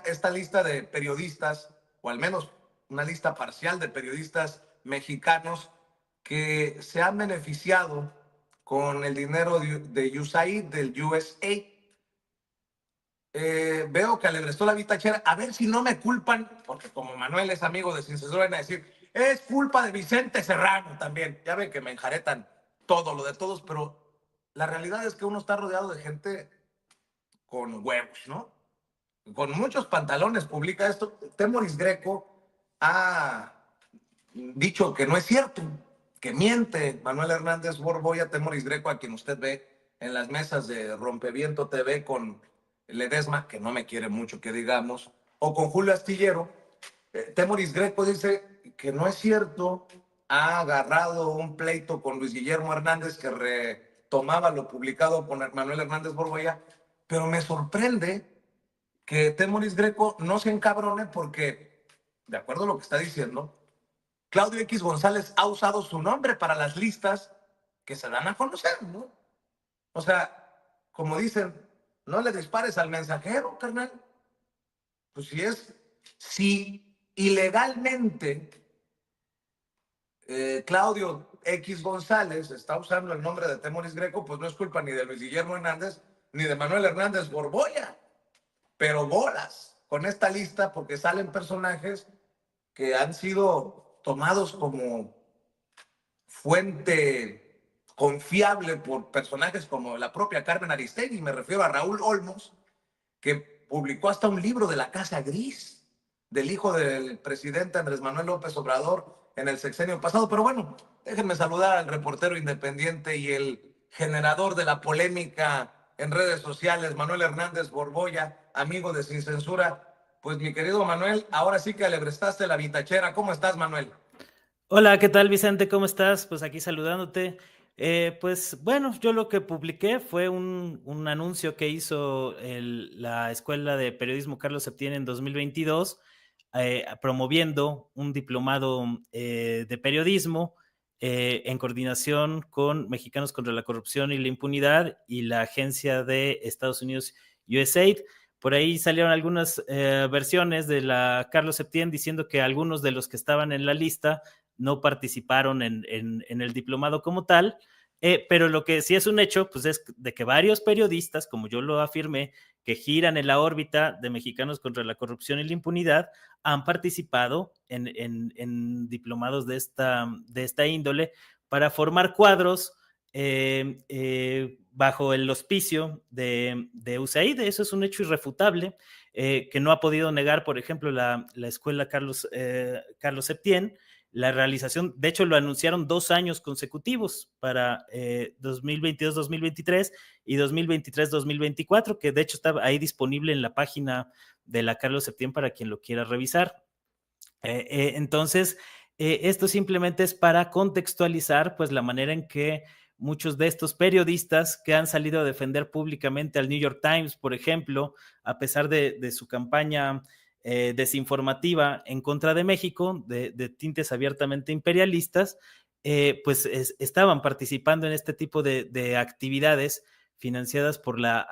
esta lista de periodistas, o al menos una lista parcial de periodistas mexicanos que se han beneficiado con el dinero de USAID, del USAID. Veo que alebrestó la vitachera, a ver si no me culpan, porque como Manuel es amigo de Sin Censura, van a decir, es culpa de Vicente Serrano también. Ya ven que me enjaretan todo lo de todos, pero la realidad es que uno está rodeado de gente con huevos, ¿no? Con muchos pantalones publica esto. Temoris Greco ha dicho que no es cierto, que miente Manuel Hernández Borboya. Temoris Greco, a quien usted ve en las mesas de Rompeviento TV con Ledesma, que no me quiere mucho que digamos, o con Julio Astillero. Temoris Greco dice que no es cierto, ha agarrado un pleito con Luis Guillermo Hernández que retomaba lo publicado con Manuel Hernández Borboya, pero me sorprende que Temoris Greco no se encabrone porque, de acuerdo a lo que está diciendo, Claudio X González ha usado su nombre para las listas que se dan a conocer, ¿no? O sea, como dicen, no le dispares al mensajero, carnal. Pues si ilegalmente Claudio X González está usando el nombre de Temoris Greco, pues no es culpa ni de Luis Guillermo Hernández ni de Manuel Hernández Borboya. Pero bolas con esta lista porque salen personajes que han sido tomados como fuente confiable por personajes como la propia Carmen Aristegui. Me refiero a Raúl Olmos, que publicó hasta un libro de la Casa Gris, del hijo del presidente Andrés Manuel López Obrador en el sexenio pasado. Pero bueno, déjenme saludar al reportero independiente y el generador de la polémica en redes sociales, Manuel Hernández Borboya, amigo de Sin Censura. Pues mi querido Manuel, ahora sí que le prestaste la vitachera. ¿Cómo estás, Manuel? Hola, ¿qué tal, Vicente? ¿Cómo estás? Pues aquí saludándote. Pues bueno, yo lo que publiqué fue un anuncio que hizo la Escuela de Periodismo Carlos Septién en 2022, promoviendo un diplomado de periodismo en coordinación con Mexicanos contra la Corrupción y la Impunidad y la agencia de Estados Unidos USAID. Por ahí salieron algunas versiones de la Carlos Septién diciendo que algunos de los que estaban en la lista no participaron en el diplomado como tal, pero lo que sí es un hecho, pues es de que varios periodistas, como yo lo afirmé, que giran en la órbita de Mexicanos contra la Corrupción y la Impunidad, han participado en diplomados de esta índole para formar cuadros bajo el auspicio de USAID. Eso es un hecho irrefutable que no ha podido negar, por ejemplo, la escuela Carlos Septién, la realización. De hecho, lo anunciaron 2 años consecutivos para 2022-2023 y 2023-2024, que de hecho está ahí disponible en la página de la Carlos Septién para quien lo quiera revisar. Entonces, esto simplemente es para contextualizar pues la manera en que muchos de estos periodistas que han salido a defender públicamente al New York Times, por ejemplo, a pesar de su campaña desinformativa en contra de México, de tintes abiertamente imperialistas, pues estaban participando en este tipo de actividades financiadas por la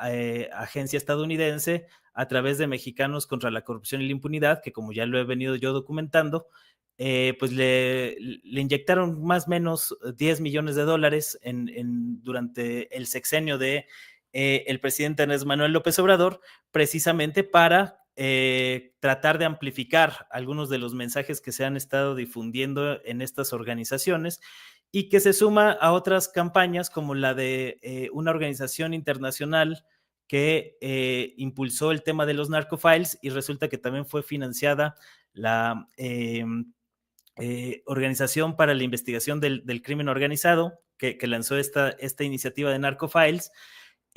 agencia estadounidense a través de Mexicanos contra la Corrupción y la Impunidad, que como ya lo he venido yo documentando, pues le inyectaron más o menos 10 millones de dólares durante el sexenio de el presidente Andrés Manuel López Obrador, precisamente para tratar de amplificar algunos de los mensajes que se han estado difundiendo en estas organizaciones y que se suma a otras campañas como la de una organización internacional que impulsó el tema de los narcofiles y resulta que también fue financiada la Organización para la Investigación del Crimen Organizado, que lanzó esta iniciativa de narcofiles.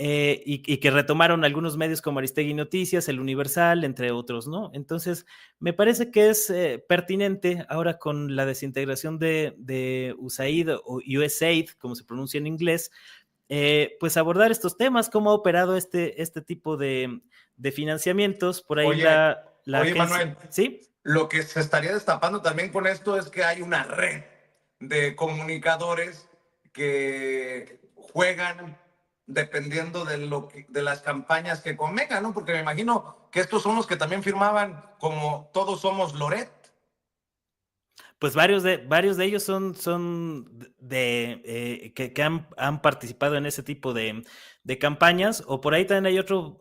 Y que retomaron algunos medios como Aristegui Noticias, El Universal, entre otros, ¿no? Entonces, me parece que es pertinente ahora con la desintegración de USAID o USAID, como se pronuncia en inglés, pues abordar estos temas, cómo ha operado este tipo de financiamientos. Por ahí Oye, la oye, agencia, Manuel, ¿sí? lo que se estaría destapando también con esto es que hay una red de comunicadores que juegan dependiendo de las campañas que convengan, ¿no? Porque me imagino que estos son los que también firmaban como Todos Somos Loret. Pues varios de ellos que han participado en ese tipo de campañas, o por ahí también hay otro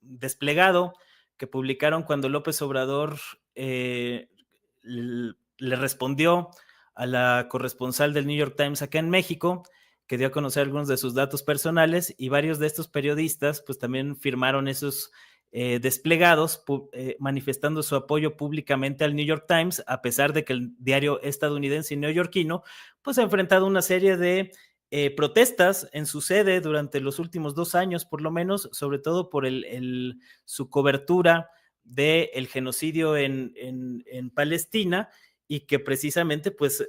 desplegado que publicaron cuando López Obrador le respondió a la corresponsal del New York Times acá en México, que dio a conocer algunos de sus datos personales, y varios de estos periodistas pues también firmaron esos desplegados manifestando su apoyo públicamente al New York Times, a pesar de que el diario estadounidense y neoyorquino pues ha enfrentado una serie de protestas en su sede durante los últimos 2 años, por lo menos, sobre todo por su cobertura del genocidio en Palestina, y que precisamente pues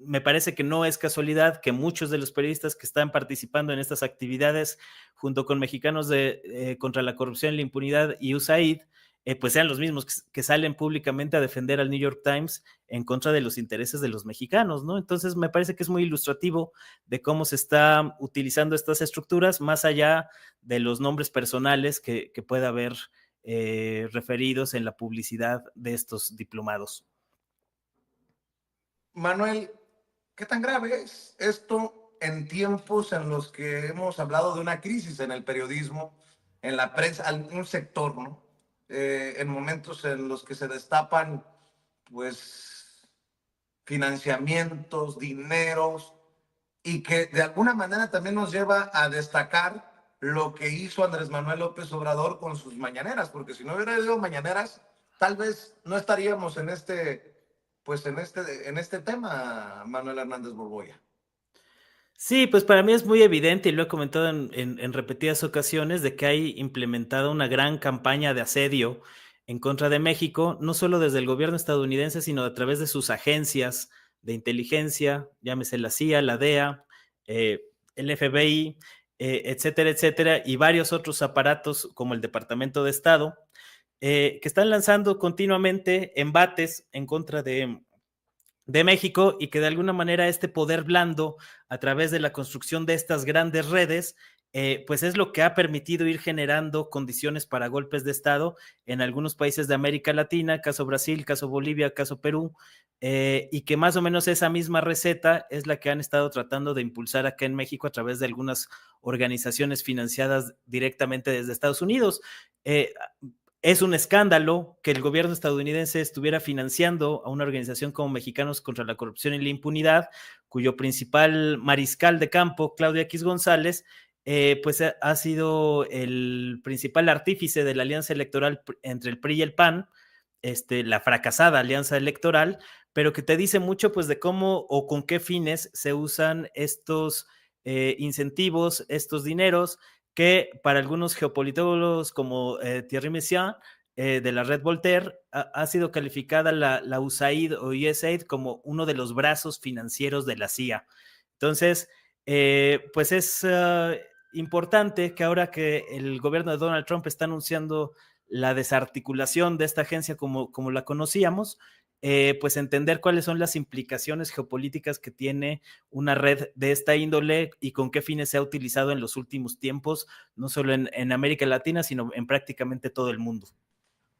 me parece que no es casualidad que muchos de los periodistas que están participando en estas actividades junto con Mexicanos contra la corrupción y la impunidad y USAID, pues sean los mismos que salen públicamente a defender al New York Times en contra de los intereses de los mexicanos, ¿no? Entonces me parece que es muy ilustrativo de cómo se está utilizando estas estructuras, más allá de los nombres personales que pueda haber referidos en la publicidad de estos diplomados. Manuel, ¿qué tan grave es esto en tiempos en los que hemos hablado de una crisis en el periodismo, en la prensa, en un sector, ¿no? En momentos en los que se destapan, pues, financiamientos, dineros, y que de alguna manera también nos lleva a destacar lo que hizo Andrés Manuel López Obrador con sus mañaneras, porque si no hubiera habido mañaneras, tal vez no estaríamos en este tema, Manuel Hernández Borboya. Sí, pues para mí es muy evidente, y lo he comentado en repetidas ocasiones, de que hay implementada una gran campaña de asedio en contra de México, no solo desde el gobierno estadounidense, sino a través de sus agencias de inteligencia, llámese la CIA, la DEA, el FBI, etcétera, etcétera, y varios otros aparatos como el Departamento de Estado, que están lanzando continuamente embates en contra de México, y que de alguna manera este poder blando a través de la construcción de estas grandes redes, pues es lo que ha permitido ir generando condiciones para golpes de Estado en algunos países de América Latina, caso Brasil, caso Bolivia, caso Perú, y que más o menos esa misma receta es la que han estado tratando de impulsar acá en México a través de algunas organizaciones financiadas directamente desde Estados Unidos. Eh, es un escándalo que el gobierno estadounidense estuviera financiando a una organización como Mexicanos contra la Corrupción y la Impunidad, cuyo principal mariscal de campo, Claudia X González, pues ha sido el principal artífice de la alianza electoral entre el PRI y el PAN, la fracasada alianza electoral, pero que te dice mucho pues de cómo o con qué fines se usan estos incentivos, estos dineros, que para algunos geopolitólogos como Thierry Messiaen, de la red Voltaire, ha sido calificada la USAID o USAID como uno de los brazos financieros de la CIA. Entonces, pues es importante que ahora que el gobierno de Donald Trump está anunciando la desarticulación de esta agencia como la conocíamos, pues entender cuáles son las implicaciones geopolíticas que tiene una red de esta índole y con qué fines se ha utilizado en los últimos tiempos, no solo en América Latina, sino en prácticamente todo el mundo.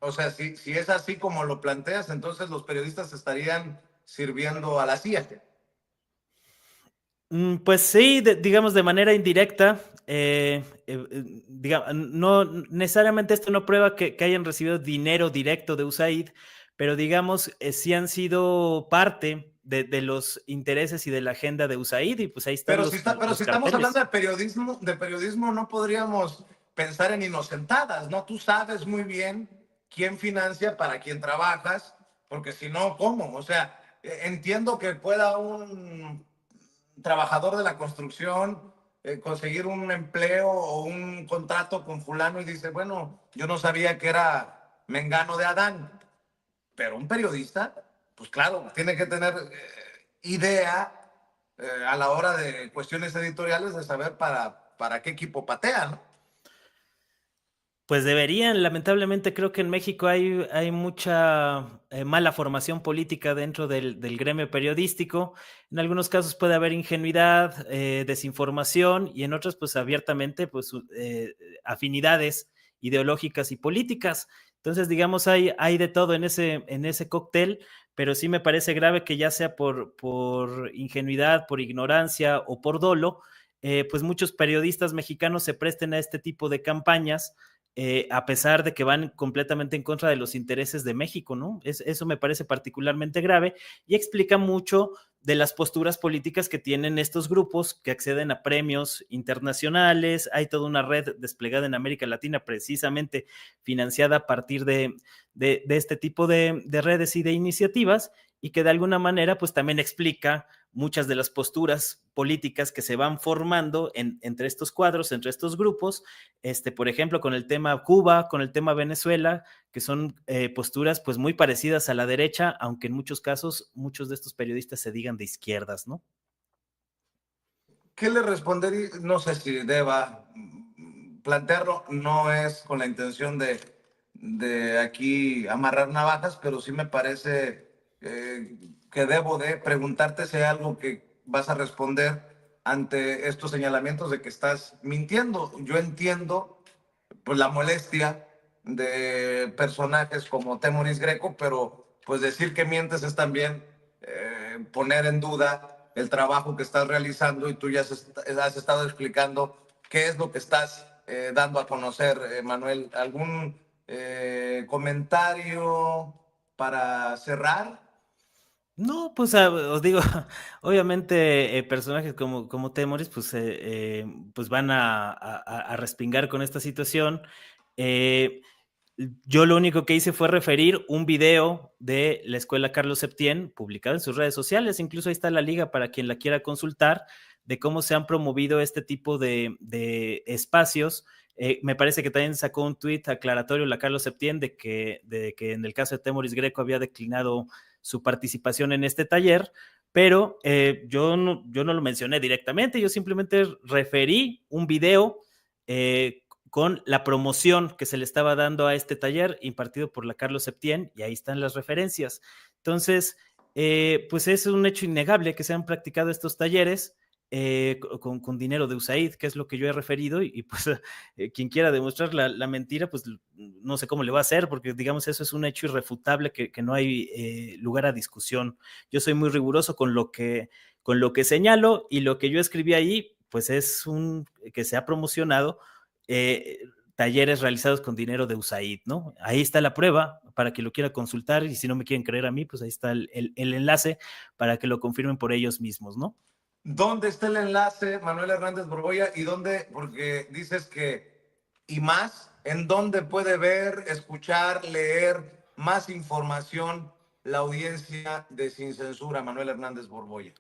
O sea, si es así como lo planteas, entonces los periodistas estarían sirviendo a la CIA. Pues sí, digamos de manera indirecta, no necesariamente esto no prueba que hayan recibido dinero directo de USAID, pero digamos sí han sido parte de los intereses y de la agenda de USAID, y pues ahí están Pero los si estamos hablando carteles. de periodismo no podríamos pensar en inocentadas, ¿no? Tú sabes muy bien quién financia, para quién trabajas, porque si no, ¿cómo? O sea, entiendo que pueda un trabajador de la construcción conseguir un empleo o un contrato con fulano y dice, bueno, yo no sabía que era Mengano de Adán, pero un periodista, pues claro, tiene que tener idea a la hora de cuestiones editoriales de saber para qué equipo patea, ¿no? Pues deberían, lamentablemente creo que en México hay mucha mala formación política dentro del gremio periodístico. En algunos casos puede haber ingenuidad, desinformación y en otros pues abiertamente pues afinidades ideológicas y políticas. Entonces, digamos, hay de todo en ese cóctel, pero sí me parece grave que ya sea por ingenuidad, por ignorancia o por dolo, pues muchos periodistas mexicanos se presten a este tipo de campañas a pesar de que van completamente en contra de los intereses de México, ¿no? Eso me parece particularmente grave y explica mucho de las posturas políticas que tienen estos grupos que acceden a premios internacionales. Hay toda una red desplegada en América Latina precisamente financiada a partir de este tipo de redes y de iniciativas y que de alguna manera pues también explica muchas de las posturas políticas que se van formando entre estos cuadros, entre estos grupos, por ejemplo, con el tema Cuba, con el tema Venezuela, que son posturas pues muy parecidas a la derecha, aunque en muchos casos muchos de estos periodistas se digan de izquierdas, ¿no? ¿Qué le respondería? No sé si deba plantearlo, no es con la intención de aquí amarrar navajas, pero sí me parece que debo de preguntarte si hay algo que vas a responder ante estos señalamientos de que estás mintiendo. Yo entiendo pues la molestia de personajes como Temoris Greco, pero pues decir que mientes es también poner en duda el trabajo que estás realizando y tú ya has estado explicando qué es lo que estás dando a conocer, Manuel. ¿Algún comentario para cerrar? No, pues os digo, obviamente personajes como Temoris pues van a respingar con esta situación. Eh, Yo lo único que hice fue referir un video de la escuela Carlos Septién, publicado en sus redes sociales, incluso ahí está la liga para quien la quiera consultar, de cómo se han promovido este tipo de espacios. Me parece que también sacó un tuit aclaratorio la Carlos Septién de que en el caso de Temoris Greco había declinado su participación en este taller, pero yo no lo mencioné directamente, yo simplemente referí un video con la promoción que se le estaba dando a este taller impartido por la Carlos Septién, y ahí están las referencias. Entonces, pues es un hecho innegable que se han practicado estos talleres con dinero de USAID, que es lo que yo he referido, y pues quien quiera demostrar la mentira, pues no sé cómo le va a hacer, porque digamos eso es un hecho irrefutable que no hay lugar a discusión. Yo soy muy riguroso con lo que señalo y lo que yo escribí ahí, pues es un que se ha promocionado eh, talleres realizados con dinero de USAID, ¿no? Ahí está la prueba para que lo quiera consultar y si no me quieren creer a mí, pues ahí está el enlace para que lo confirmen por ellos mismos, ¿no? ¿Dónde está el enlace, Manuel Hernández Borboya? ¿Y dónde? Porque dices que, y más, ¿en dónde puede ver, escuchar, leer más información la audiencia de Sin Censura, Manuel Hernández Borboya?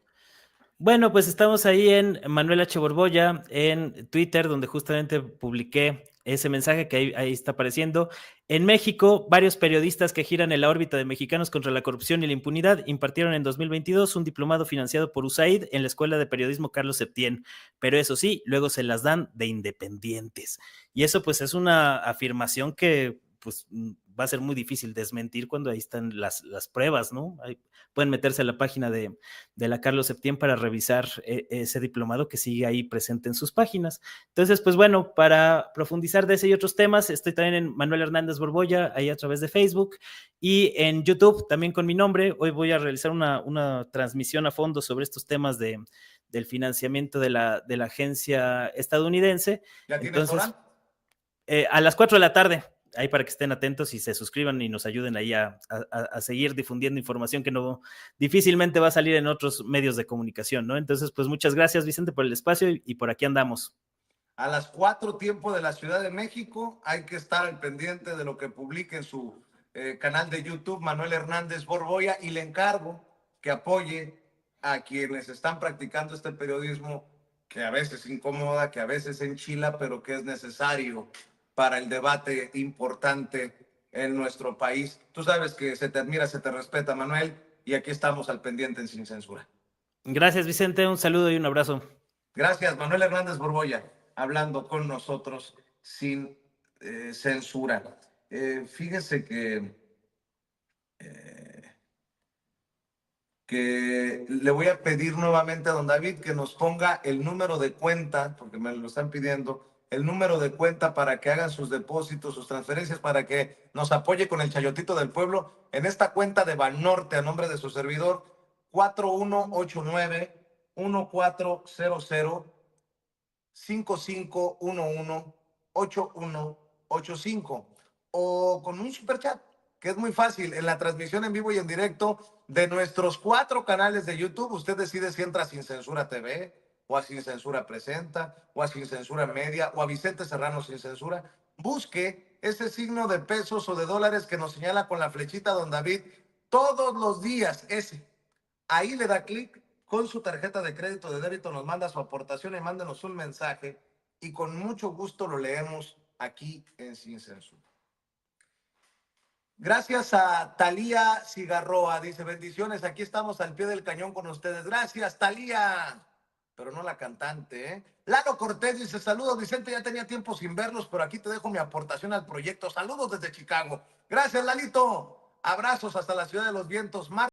Bueno, pues estamos ahí en Manuel H. Borboya, en Twitter, donde justamente publiqué ese mensaje que ahí está apareciendo. En México, varios periodistas que giran en la órbita de mexicanos contra la corrupción y la impunidad impartieron en 2022 un diplomado financiado por USAID en la Escuela de Periodismo Carlos Septién, pero eso sí, luego se las dan de independientes. Y eso pues es una afirmación que pues va a ser muy difícil desmentir cuando ahí están las pruebas, ¿no? Ahí pueden meterse a la página de la Carlos Septién para revisar ese diplomado que sigue ahí presente en sus páginas. Entonces, pues bueno, para profundizar de ese y otros temas, estoy también en Manuel Hernández Borboya, ahí a través de Facebook, y en YouTube también con mi nombre. Hoy voy a realizar una transmisión a fondo sobre estos temas del financiamiento de la agencia estadounidense. ¿Ya tienes Entonces, hora? a las 4 de la tarde, ahí para que estén atentos y se suscriban y nos ayuden ahí a seguir difundiendo información que no difícilmente va a salir en otros medios de comunicación, ¿no? Entonces, pues muchas gracias, Vicente, por el espacio y por aquí andamos. A las 4 tiempo de la Ciudad de México. Hay que estar al pendiente de lo que publique en su canal de YouTube, Manuel Hernández Borboya, y le encargo que apoye a quienes están practicando este periodismo que a veces incomoda, que a veces enchila, pero que es necesario para el debate importante en nuestro país. Tú sabes que se te admira, se te respeta, Manuel, y aquí estamos al pendiente en Sin Censura. Gracias, Vicente, un saludo y un abrazo. Gracias, Manuel Hernández Borboya, hablando con nosotros sin censura. Fíjese que le voy a pedir nuevamente a don David que nos ponga el número de cuenta, porque me lo están pidiendo, el número de cuenta para que hagan sus depósitos, sus transferencias, para que nos apoye con el Chayotito del Pueblo en esta cuenta de Banorte a nombre de su servidor, 4189-1400-5511-8185, o con un superchat, que es muy fácil, en la transmisión en vivo y en directo de nuestros 4 canales de YouTube. Usted decide si entra a Sin Censura TV, o a Sin Censura Presenta, o a Sin Censura Media, o a Vicente Serrano Sin Censura. Busque ese signo de pesos o de dólares que nos señala con la flechita don David todos los días, ese. Ahí le da clic, con su tarjeta de crédito, de débito, nos manda su aportación y mándenos un mensaje y con mucho gusto lo leemos aquí en Sin Censura. Gracias a Talía Cigarroa, dice: bendiciones, aquí estamos al pie del cañón con ustedes. Gracias, Talía, pero no la cantante, ¿eh? Lalo Cortés dice: saludos, Vicente, ya tenía tiempo sin verlos, pero aquí te dejo mi aportación al proyecto. Saludos desde Chicago. Gracias, Lalito. Abrazos hasta la ciudad de los vientos.